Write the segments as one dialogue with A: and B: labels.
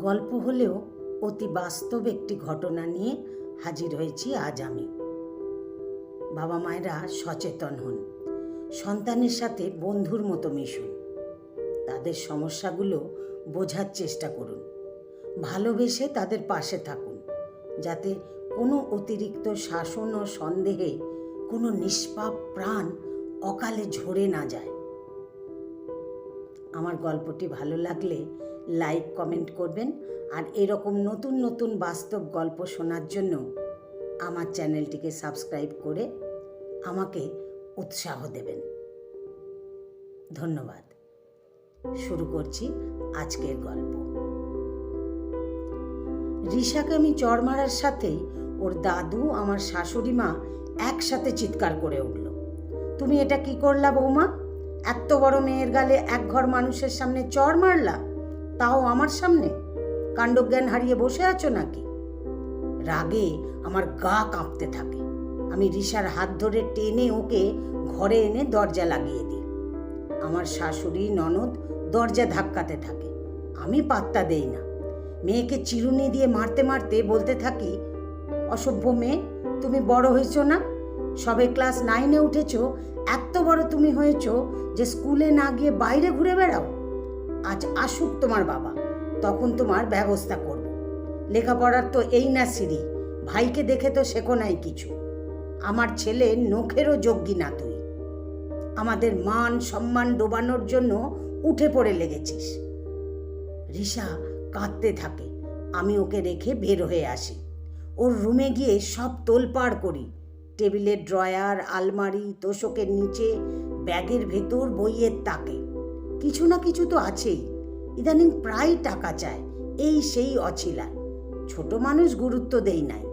A: গল্প হলেও অতি বাস্তব একটি ঘটনা নিয়ে হাজির হয়েছি আজ আমি। বাবা মায়েরা সচেতন হন, সন্তানের সাথে বন্ধুর মতো মিশুন, তাদের সমস্যাগুলো বোঝার চেষ্টা করুন, ভালোবেসে তাদের পাশে থাকুন, যাতে কোনো অতিরিক্ত শাসন ও সন্দেহে কোনো নিষ্পাপ প্রাণ অকালে ঝরে না যায়। আমার গল্পটি ভালো লাগলে লাইক কমেন্ট করবেন, আর এরকম নতুন নতুন বাস্তব গল্প শোনার জন্য আমার চ্যানেলটিকে সাবস্ক্রাইব করে আমাকে উৎসাহ দেবেন। ধন্যবাদ। শুরু করছি আজকের গল্প। রিশাকে আমি চড় মারার সাথেই ওর দাদু আমার শাশুড়ি মা একসাথে চিৎকার করে উঠল, তুমি এটা কি করলা বৌমা? এত বড় মেয়ের গালে এক ঘর মানুষের সামনে চড় মারলা, তাও আমার সামনে? কাণ্ডজ্ঞান হারিয়ে বসে আছো নাকি? রাগে আমার গা কাঁপতে থাকে। আমি রিশার হাত ধরে টেনে ওকে ঘরে এনে দরজা লাগিয়ে দিই। আমার শাশুড়ি ননদ দরজা ধাক্কাতে থাকে, আমি পাত্তা দেই না। মেয়েকে চিরুনি দিয়ে মারতে মারতে বলতে থাকি, অসভ্য মেয়ে, তুমি বড় হয়েছো না? সবে ক্লাস 9-এ উঠেছো, এত বড় তুমি হয়েছো যে স্কুলে না গিয়ে বাইরে ঘুরে বেড়াও। আজ আসুক তোমার বাবা, তখন তোমার ব্যবস্থা করব। লেখাপড়ার তো এই না সিঁড়ি, ভাইকে দেখে তো শেখো নাই কিছু। আমার ছেলে নখেরও যোগ্যী না তুই। আমাদের মান সম্মান ডোবানোর জন্য উঠে পড়ে লেগেছিস। রিশা কাঁদতে থাকে। আমি ওকে রেখে বের হয়ে আসি। ওর রুমে গিয়ে সব তোলপাড় করি। টেবিলের ড্রয়ার, আলমারি, তোশকের নিচে, ব্যাগের ভেতর, বইয়ের তাকে কিছু না কিছু তো আছেই। ইদানিং প্রায় টাকা চায়, এই সেই অছিলায়। ছোট মানুষ গুরুত্ব দেই নাই,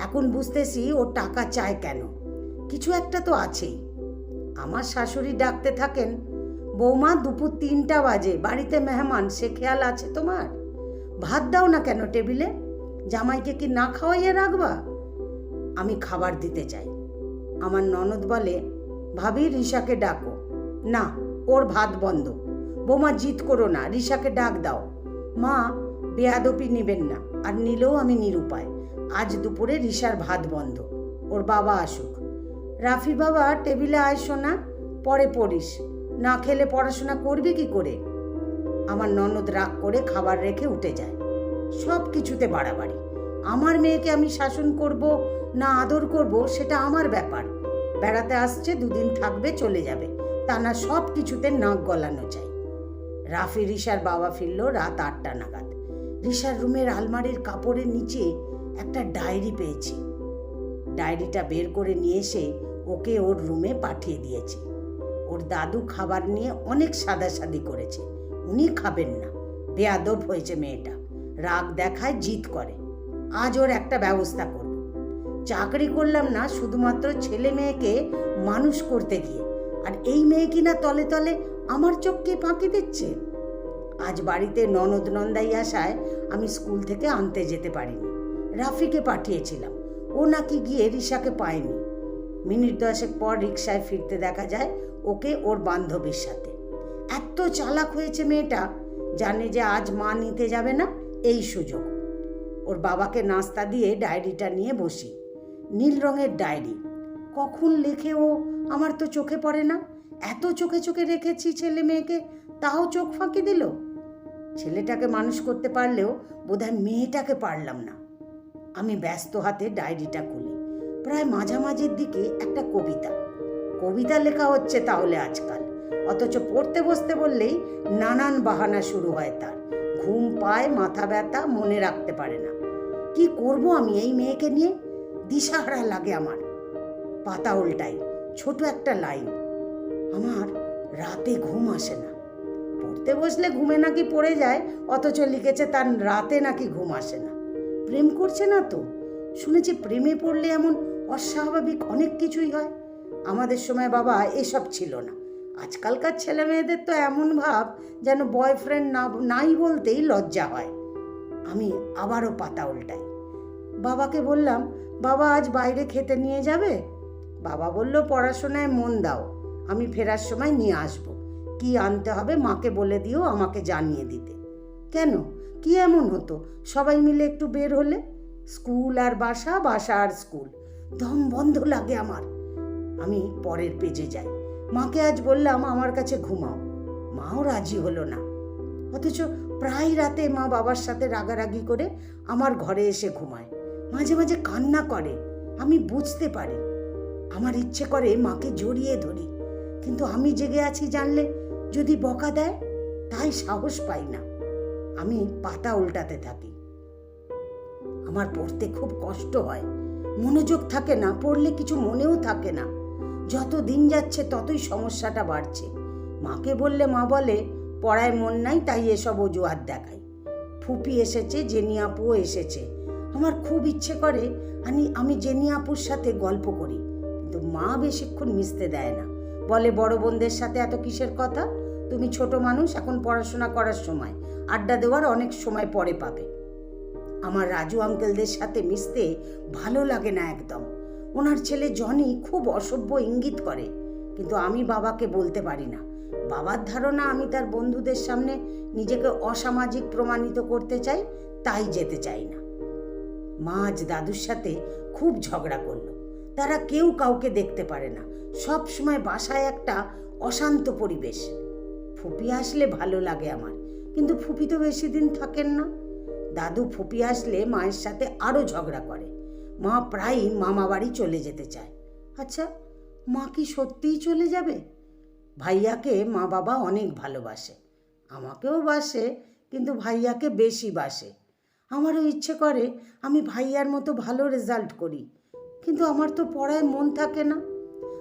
A: এখন বুঝতেছি ও টাকা চায় কেন। কিছু একটা তো আছেই। আমার শাশুড়ি ডাকতে থাকেন, বৌমা দুপুর 3টা বাজে, বাড়িতে মেহমান, সে খেয়াল আছে তোমার? ভাত দাও না কেন টেবিলে? জামাইকে কি না খাওয়াইয়ে রাখবা? আমি খাবার দিতে চাই। আমার ননদ বলে, ভাবি রিশাকে ডাকো। না, ওর ভাত বন্ধ। বৌমা জিদ করো না, রিশাকে ডাক দাও। মা, বেয়াদপি নেবেন না, আর নিলেও আমি নিরুপায়। আজ দুপুরে রিশার ভাত বন্ধ, ওর বাবা আসুক। রাফি বাবা, টেবিলে আয়সো না, পরে পড়িস, না খেলে পড়াশোনা করবি কি করে? আমার ননদ রাগ করে খাবার রেখে উঠে যায়। সব কিছুতে বাড়াবাড়ি। আমার মেয়েকে আমি শাসন করব না আদর করব সেটা আমার ব্যাপার। বেড়াতে আসছে, 2 দিন থাকবে, চলে যাবে, তা না সব কিছুতে নাক গলানো চাই। রাফি রিশার বাবা ফিরল রাত 8টা নাগাদ। রিশার রুমের আলমারির কাপড়ের নিচে একটা ডায়েরি পেয়েছি। ডায়েরিটা বের করে নিয়ে এসে ওকে ওর রুমে পাঠিয়ে দিয়েছি। ওর দাদু খাবার নিয়ে অনেক সাদাসাদি করেছে, উনি খাবেন না। বেয়াদব হয়েছে মেয়েটা, রাগ দেখায়, জিদ করে। আজ ওর একটা ব্যবস্থা করব। চাকরি করলাম না শুধুমাত্র ছেলে মেয়েকে মানুষ করতে গিয়ে, আর এই মেয়ে কিনা তলে তলে আমার চোখকে ফাঁকি দিচ্ছে। আজ বাড়িতে ননদ নন্দাই আসায় আমি স্কুল থেকে আনতে যেতে পারিনি। রাফিকে পাঠিয়েছিলাম, ও নাকি গিয়ে রিশাকে পায়নি। মিনিট 10 পর রিকশায় ফিরতে দেখা যায় ওকে ওর বান্ধবীর সাথে। এত চালাক হয়েছে মেয়েটা, জানে যে আজ মা নিতে যাবে না, এই সুযোগ। ওর বাবাকে নাস্তা দিয়ে ডায়েরিটা নিয়ে বসি। নীল রঙের ডায়েরি, কখন লেখে ও আমার তো চোখে পড়ে না। এত চোখে চোখে রেখেছি ছেলে মেয়েকে, তাও চোখ ফাঁকি দিল। ছেলেটাকে মানুষ করতে পারলেও বোধহয় মেয়েটাকে পারলাম না। আমি ব্যস্ত হাতে ডায়েরিটা খুলি। প্রায় মাঝামাঝির দিকে একটা কবিতা লেখা হচ্ছে তাহলে আজকাল। অথচ পড়তে বসতে বললেই নানান বাহানা শুরু হয় তার। ঘুম পায়, মাথা ব্যথা, মনে রাখতে পারে না। কি করব আমি এই মেয়েকে নিয়ে? দিশাহারা লাগে আমার। পাতা উল্টাই, ছোট একটা লাইন, আমার রাতে ঘুম আসে না। পড়তে বসলে ঘুমে নাকি পড়ে যায়, অথচ লিখেছে তার রাতে নাকি ঘুম আসে না। প্রেম করছে না তো? শুনেছি প্রেমে পড়লে এমন অস্বাভাবিক অনেক কিছুই হয়। আমাদের সময় বাবা এসব ছিল না। আজকালকার ছেলে মেয়েদের তো এমন ভাব যেন বয়ফ্রেন্ড নাই বলতেই লজ্জা হয়। আমি আবারও পাতা উল্টাই। বাবাকে বললাম, বাবা আজ বাইরে খেতে নিয়ে যাবে? বাবা বলল, পড়াশোনায় মন দাও, আমি ফেরার সময় নিয়ে আসব। কি আনতে হবে মাকে বলে দিও আমাকে জানিয়ে দিতে। কেন, কি এমন হতো সবাই মিলে একটু বের হলে? স্কুল আর বাসা, বাসা আর স্কুল, দম বন্ধ লাগে আমার। আমি পরের পেজে যাই। মাকে আজ বললাম আমার কাছে ঘুমাও, মাও রাজি হলো না। অথচ প্রায় রাতে মা বাবার সাথে রাগারাগি করে আমার ঘরে এসে ঘুমায়, মাঝে মাঝে কান্না করে। আমি বুঝতে পারি, আমার ইচ্ছে করে মাকে জড়িয়ে ধরি, কিন্তু আমি জেগে আছি জানলে যদি বকা দেয়, তাই সাহস পাই না। আমি পাতা উল্টাতে থাকি। আমার পড়তে খুব কষ্ট হয়, মনোযোগ থাকে না, পড়লে কিছু মনেও থাকে না। যত দিন যাচ্ছে ততই সমস্যাটা বাড়ছে। মাকে বললে মা বলে পড়ায় মন নাই, তাই এসব অজুহাত দেখাই। ফুপি এসেছে, জেনি আপুও এসেছে। আমার খুব ইচ্ছে করে আমি জেনি আপুর সাথে গল্প করি, কিন্তু মা বেশিক্ষণ মিশতে দেয় না। বলে বড় বোনদের সাথে এত কিসের কথা, তুমি ছোট মানুষ, এখন পড়াশোনা করার সময়, আড্ডা দেওয়ার অনেক সময় পরে পাবে। আমার রাজু আঙ্কেলদের সাথে মিশতে ভালো লাগে না একদম। ওনার ছেলে জনি খুব অসভ্য ইঙ্গিত করে, কিন্তু আমি বাবাকে বলতে পারি না। বাবার ধারণা আমি তার বন্ধুদের সামনে নিজেকে অসামাজিক প্রমাণিত করতে চাই, তাই যেতে চাই না। মা আজ দাদুর সাথে খুব ঝগড়া করলো। তারা কেউ কাউকে দেখতে পারে না, সব সময় বাসায় একটা অশান্ত পরিবেশ। ফুপি আসলে ভালো লাগে আমার, কিন্তু ফুপি তো বেশি দিন থাকেন না। দাদু ফুপি আসলে মায়ের সাথে আরও ঝগড়া করে। মা প্রায়ই মামা বাড়ি চলে যেতে চায়। আচ্ছা, মা কি সত্যিই চলে যাবে? ভাইয়াকে মা বাবা অনেক ভালোবাসে, আমাকেও বাসে, কিন্তু ভাইয়াকে বেশি বাসে। আমারও ইচ্ছে করে আমি ভাইয়ার মতো ভালো রেজাল্ট করি, কিন্তু আমার তো পড়ায় মন থাকে না।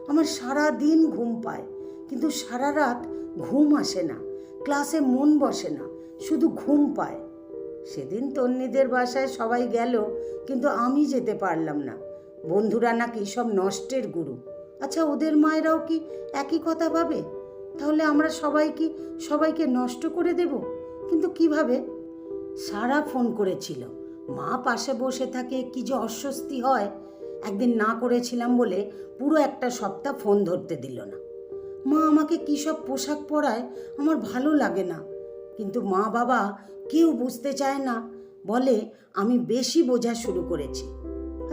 A: আমার সারা দিন ঘুম পায়, কিন্তু সারা রাত ঘুম আসে না। ক্লাসে মন বসে না, শুধু ঘুম পায়। সেদিন তন্নিদের বাসায় সবাই গেল, কিন্তু আমি যেতে পারলাম না। বন্ধুরা নাকি সব নষ্টের গুরু। আচ্ছা, ওদের মায়েরাও কি একই কথা ভাবে? তাহলে আমরা সবাইকে নষ্ট করে দেব? কিন্তু কিভাবে? সারা ফোন করেছিল, মা পাশে বসে থাকে, কি যে অস্বস্তি হয়। একদিন না করেছিলাম বলে পুরো একটা সপ্তাহ ফোন ধরতে দিল না। মা আমাকে কী সব পোশাক পরায়, আমার ভালো লাগে না, কিন্তু মা বাবা কেউ বুঝতে চায় না, বলে আমি বেশি বোঝা শুরু করেছি।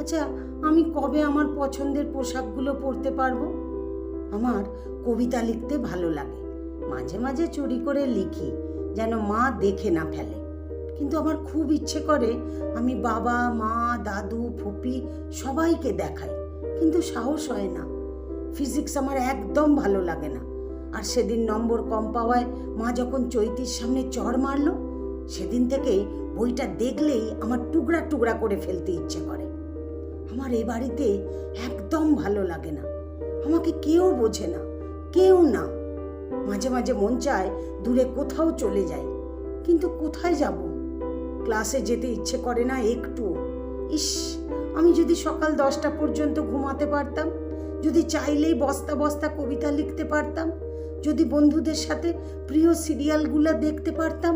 A: আচ্ছা, আমি কবে আমার পছন্দের পোশাকগুলো পরতে পারবো? আমার কবিতা লিখতে ভালো লাগে, মাঝে মাঝে চুরি করে লিখি, যেন মা দেখে না ফেলে। কিন্তু আমার খুব ইচ্ছে করে আমি বাবা, মা, দাদু, ফুপি সবাইকে দেখাই, কিন্তু সাহস হয় না। ফিজিক্স আমার একদম ভালো লাগে না। আর সেদিন নম্বর কম পাওয়ায় মা যখন চৈতির সামনে চড় মারল, সেদিন থেকে বইটা দেখলেই আমার টুকরা টুকরা করে ফেলতে ইচ্ছে করে। আমার এ বাড়িতে একদম ভালো লাগে না, আমাকে কেউ বোঝে না, কেউ না। মাঝে মাঝে মন চায় দূরে কোথাও চলে যাই, কিন্তু কোথায় যাব? ক্লাসে যেতে ইচ্ছে করে না একটু। ইস, আমি যদি সকাল 10টা পর্যন্ত ঘুমাতে পারতাম, যদি চাইলেই বস্তা বস্তা কবিতা লিখতে পারতাম, যদি বন্ধুদের সাথে প্রিয় সিরিয়ালগুলো দেখতে পারতাম।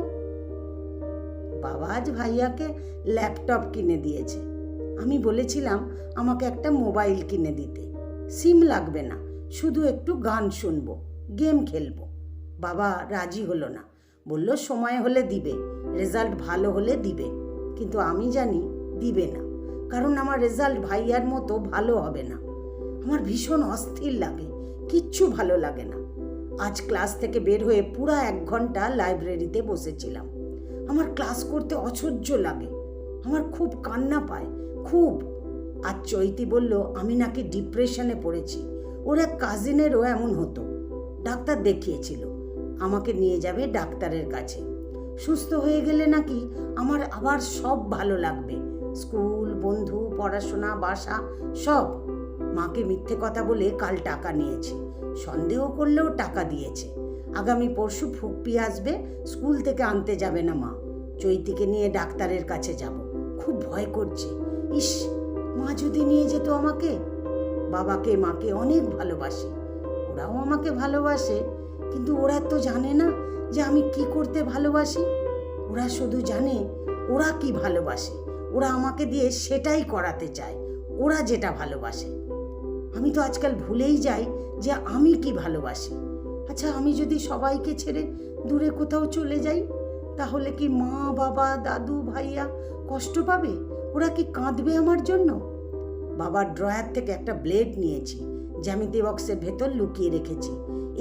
A: বাবা আজ ভাইয়াকে ল্যাপটপ কিনে দিয়েছে। আমি বলেছিলাম আমাকে একটা মোবাইল কিনে দিতে, সিম লাগবে না, শুধু একটু গান শুনবো, গেম খেলবো। বাবা রাজি হলো না, বলল সময় হলে দিবে, রেজাল্ট ভালো হলে দিবে। কিন্তু আমি জানি দিবে না, কারণ আমার রেজাল্ট ভাইয়ার মতো ভালো হবে না। আমার ভীষণ অস্থির লাগে, কিচ্ছু ভালো লাগে না। আজ ক্লাস থেকে বের হয়ে পুরো 1 ঘন্টা লাইব্রেরিতে বসেছিলাম। আমার ক্লাস করতে অসহ্য লাগে, আমার খুব কান্না পায়, খুব। আজ চৈতি বলল আমি নাকি ডিপ্রেশনে পড়েছি, ওর এক কাজিনেরও এমন হতো। ডাক্তার দেখিয়েছিল, আমাকে নিয়ে যাবে ডাক্তারের কাছে। সুস্থ হয়ে গেলে নাকি আমার আবার সব ভালো লাগবে, স্কুল, বন্ধু, পড়াশোনা, বাসা, সব। মাকে মিথ্যে কথা বলে কাল টাকা নিয়েছি, সন্দেহ করলেও টাকা দিয়েছে। আগামী পরশু ফুপ্পি আসবে, স্কুল থেকে আনতে যাবে না মা, চৈতিকে নিয়ে ডাক্তারের কাছে যাব। খুব ভয় করছে। ইস, মা যদি নিয়ে যেত আমাকে। বাবাকে মাকে অনেক ভালোবাসি, ওরাও আমাকে ভালোবাসে, কিন্তু ওরা তো জানে না যে আমি কি করতে ভালোবাসি। ওরা শুধু জানে ওরা কি ভালোবাসে, ওরা আমাকে দিয়ে সেটাই করাতে চায়, ওরা যেটা ভালোবাসে। আমি তো আজকাল ভুলেই যাই যে আমি কি ভালোবাসি। আচ্ছা, আমি যদি সবাইকে ছেড়ে দূরে কোথাও চলে যাই, তাহলে কি মা, বাবা, দাদু, ভাইয়া কষ্ট পাবে? ওরা কি কাঁদবে আমার জন্য? বাবার ড্রয়ার থেকে একটা ব্লেড নিয়েছি, জ্যামিতি বক্সের ভেতর লুকিয়ে রেখেছি।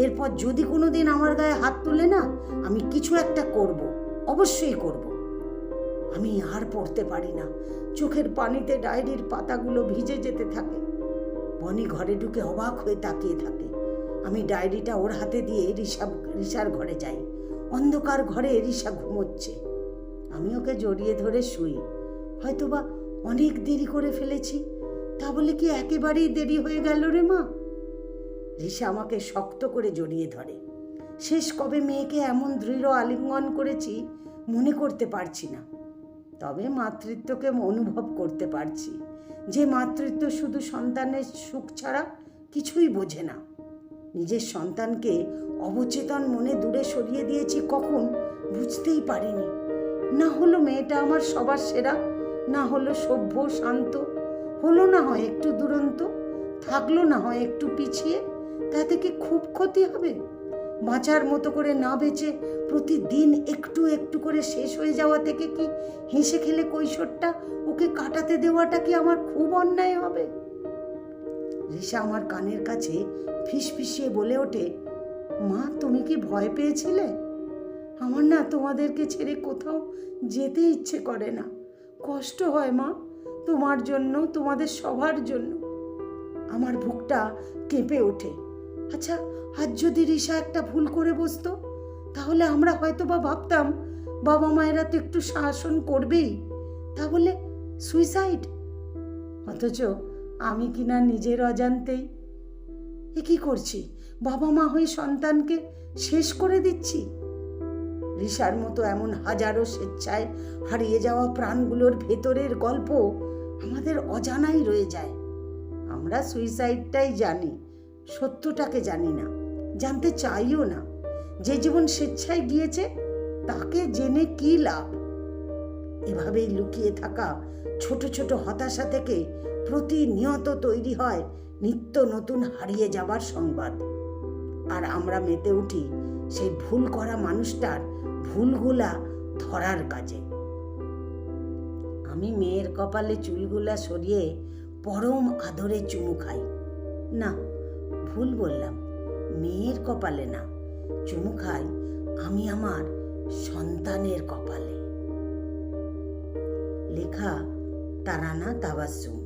A: এরপর যদি কোনোদিন আমার গায়ে হাত তুলে না, আমি কিছু একটা করব, অবশ্যই করব। আমি আর পড়তে পারি না। চোখের পানিতে ডায়েরির পাতাগুলো ভিজে যেতে থাকে। বনি ঘরে ঢুকে অবাক হয়ে তাকিয়ে থাকে। আমি ডায়েরিটা ওর হাতে দিয়ে রিসার ঘরে যাই। অন্ধকার ঘরে রিসা ঘুমোচ্ছে। আমি ওকে জড়িয়ে ধরে শুই। হয়তোবা অনেক দেরি করে ফেলেছি। তা বলে কি একেবারেই দেরি হয়ে গেল রে মা? রিসা আমাকে শক্ত করে জড়িয়ে ধরে। শেষ কবে মেয়েকে এমন দৃঢ় আলিঙ্গন করেছি মনে করতে পারছি না। তবে মাতৃত্বকে অনুভব করতে পারছি, যে মাতৃত্ব শুধু সন্তানের সুখ ছাড়া কিছুই বোঝে না। নিজের সন্তানকে অবচেতন মনে দূরে সরিয়ে দিয়েছি কখন বুঝতেই পারিনি। না হলো মেয়েটা আমার সবার সেরা, না হলো সভ্য শান্ত, হলো না হয় একটু দুরন্ত, থাকলো না হয় একটু পিছিয়ে। তাতে কি খুব ক্ষতি হবে? বাঁচার মতো করে না বেঁচে প্রতিদিন একটু একটু করে শেষ হয়ে যাওয়া থেকে কি হেসে খেলে কৈশোরটা ওকে কাটাতে দেওয়াটা কি আমার খুব অন্যায় হবে? রিসা আমার কানের কাছে ফিসফিসিয়ে বলে ওঠে, মা তুমি কি ভয় পেয়েছিলে? আমার না তোমাদেরকে ছেড়ে কোথাও যেতে ইচ্ছে করে না। কষ্ট হয় মা, তোমার জন্য, তোমাদের সবার জন্য। আমার বুকটা কেঁপে ওঠে। আচ্ছা, আজ যদি রিসা একটা ভুল করে বসতো, তাহলে আমরা হয়তো বা ভাবতাম বাবা মায়েরা তো একটু শাসন করবেই, তাহলে সুইসাইড। অথচ আমি কিনা নিজের অজান্তেই এ কি করছি? বাবা মা হয়ে সন্তানকে শেষ করে দিচ্ছি। রিসার মতো এমন হাজারো স্বেচ্ছায় হারিয়ে যাওয়া প্রাণগুলোর ভেতরের গল্প আমাদের অজানাই রয়ে যায়। আমরা সুইসাইডটাই জানি, সত্যটাকে জানি না, জানতে চাইও না। যে জীবন স্বেচ্ছায় গিয়েছে তাকে জেনে কি লাভ? এভাবেই লুকিয়ে থাকা ছোট ছোট হতাশা থেকে প্রতিনিয়ত তৈরি হয় নিত্য নতুন হারিয়ে যাবার সংবাদ। আর আমরা মেতে উঠি সেই ভুল করা মানুষটার ভুলগুলা ধরার কাজে। আমি মেয়ের কপালে চুলগুলা সরিয়ে পরম আদরে চুমু খাই। না, ভুল বললাম, মেয়ের কপালে না, চুমু খাই আমি আমার সন্তানের কপালে। লেখা তারানা তাবাসসুম।